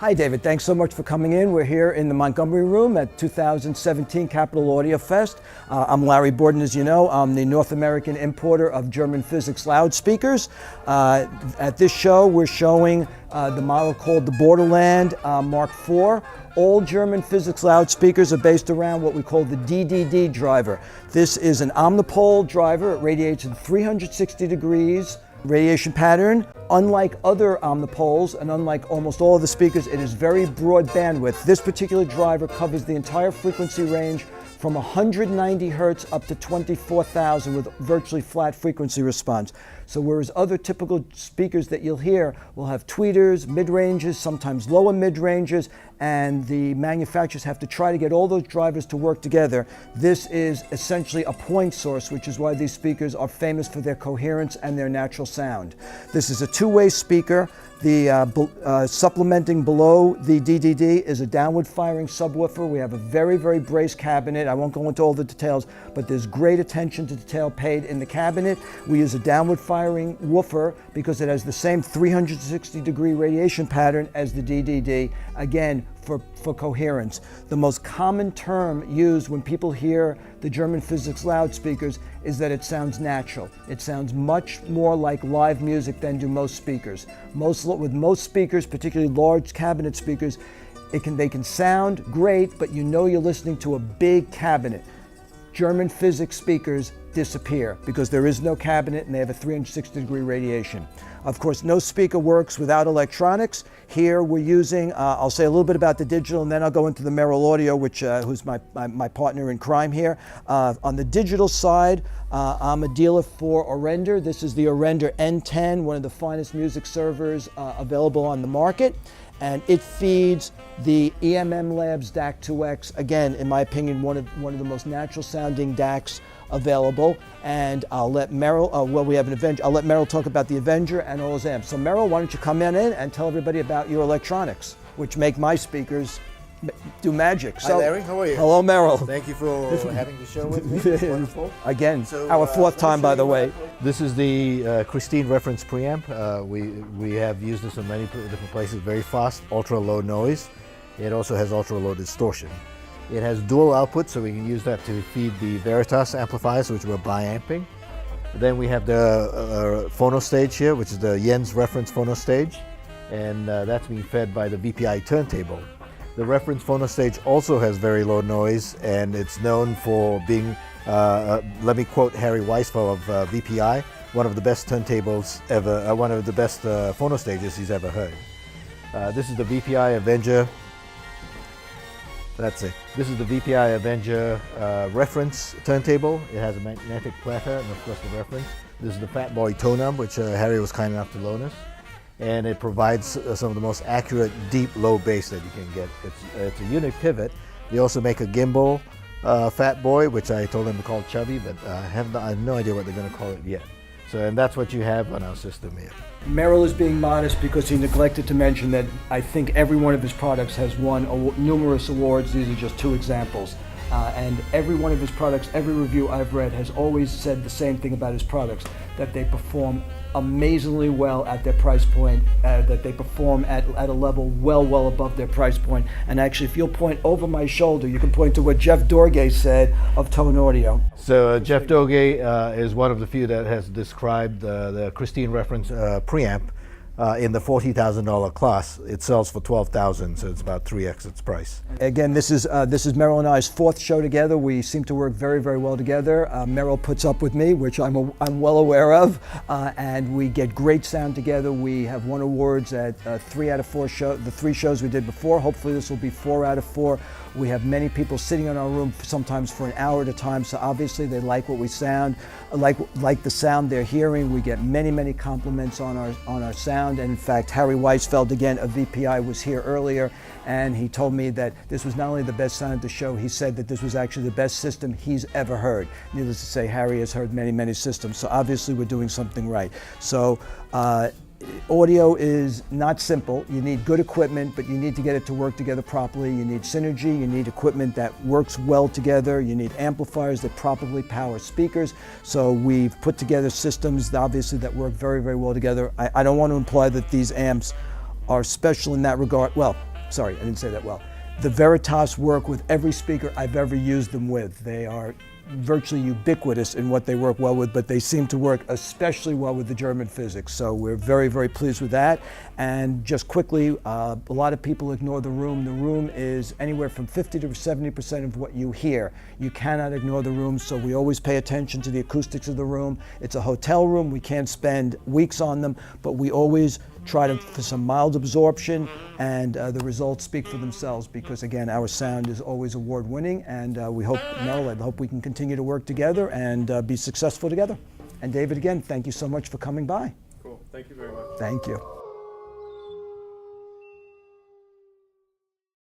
Hi, David. Thanks so much for coming in. We're here in the Montgomery Room at 2017 Capital Audiofest. I'm Larry Borden, as you know. I'm the North American importer of German Physiks loudspeakers. At this show, we're showing the model called the Borderland Mark IV. All German Physiks loudspeakers are based around what we call the DDD driver. This is an omnipole driver. It radiates in 360 degrees radiation pattern. Unlike other omnipoles and unlike almost all of the speakers, it is very broad bandwidth. This particular driver covers the entire frequency range from 190 hertz up to 24,000 with virtually flat frequency response. So whereas other typical speakers that you'll hear will have tweeters, mid-ranges, sometimes lower mid-ranges, and the manufacturers have to try to get all those drivers to work together, this is essentially a point source, which is why these speakers are famous for their coherence and their natural sound. This is a two-way speaker. The supplementing below the DDD is a downward firing subwoofer. We have a very, very braced cabinet. I won't go into all the details, but there's great attention to detail paid in the cabinet. We use a downward firing woofer because it has the same 360 degree radiation pattern as the DDD, again, for coherence. The most common term used when people hear the German Physiks loudspeakers is that it sounds natural. It sounds much more like live music than do most speakers. With most speakers, particularly large cabinet speakers, they can sound great, but you know you're listening to a big cabinet. German Physiks speakers disappear because there is no cabinet and they have a 360 degree radiation. Of course, no speaker works without electronics. Here we're using, I'll say a little bit about the digital and then I'll go into the Merrill Audio, who's my partner in crime here. On the digital side, I'm a dealer for Orender. This is the Orender N10, one of the finest music servers available on the market. And it feeds the EMM Labs DAC 2X, again, in my opinion, one of the most natural sounding DACs available. And I'll let Merrill, we have an Avenger. I'll let Merrill talk about the Avenger and all his amps. So Merrill, why don't you come in and tell everybody about your electronics, which make my speakers do magic. Hi Larry, how are you? Hello Merrill. Thank you for having the show with me. It's wonderful. Again, so, our fourth time, by the way. This is the Christine reference preamp. We have used this in many different places. Very fast, ultra low noise. It also has ultra low distortion. It has dual output, so we can use that to feed the Veritas amplifiers, which we're bi-amping. Then we have the phono stage here, which is the Jens reference phono stage, and that's being fed by the VPI turntable. The reference phono stage also has very low noise, and it's known for being, let me quote Harry Weisfeld of VPI, one of the best turntables ever, one of the best phono stages he's ever heard. This is the VPI Avenger. That's it. This is the VPI Avenger reference turntable. It has a magnetic platter and of course the reference. This is the Fat Boy Tonum, which Harry was kind enough to loan us. And it provides some of the most accurate deep low bass that you can get. It's a unique pivot. They also make a gimbal Fat Boy, which I told them to call Chubby, but I have no idea what they're going to call it yet. And that's what you have on our system here. Merrill is being modest because he neglected to mention that I think every one of his products has won numerous awards. These are just two examples. And every one of his products, every review I've read has always said the same thing about his products, that they perform amazingly well at their price point, that they perform at a level well above their price point. And actually, if you'll point over my shoulder, you can point to what Jeff Dorgay said of Tone Audio. So Jeff Dorgay is one of the few that has described the Christine reference preamp in the $40,000 class. It sells for $12,000, so it's about 3x its price. Again, this is Merrill and I's fourth show together. We seem to work very, very well together. Merrill puts up with me, which I'm well aware of, and we get great sound together. We have won awards at 3 out of 4 shows, the 3 shows we did before. Hopefully this will be 4 out of 4. We have many people sitting in our room sometimes for an hour at a time, so obviously they like what we sound, like the sound they're hearing. We get many compliments on our sound. And in fact, Harry Weisfeld, again, of VPI, was here earlier, and he told me that this was not only the best sound at the show, he said that this was actually the best system he's ever heard. Needless to say, Harry has heard many systems, so obviously we're doing something right. So audio is not simple. You need good equipment, but you need to get it to work together properly. You need synergy, you need equipment that works well together, you need amplifiers that properly power speakers. So we've put together systems, obviously, that work very well together. I don't want to imply that these amps are special in that regard. Well, sorry, I didn't say that well. The Veritas work with every speaker I've ever used them with. They are virtually ubiquitous in what they work well with, but they seem to work especially well with the German Physiks. So we're very, very pleased with that. And just quickly, a lot of people ignore the room. The room is anywhere from 50 to 70% of what you hear. You cannot ignore the room, so we always pay attention to the acoustics of the room. It's a hotel room. We can't spend weeks on them, but we always try for some mild absorption, and the results speak for themselves because, again, our sound is always award-winning, and we hope, Merrill, I hope we can continue to work together and be successful together. And David, again, thank you so much for coming by. Cool. Thank you very much. Thank you.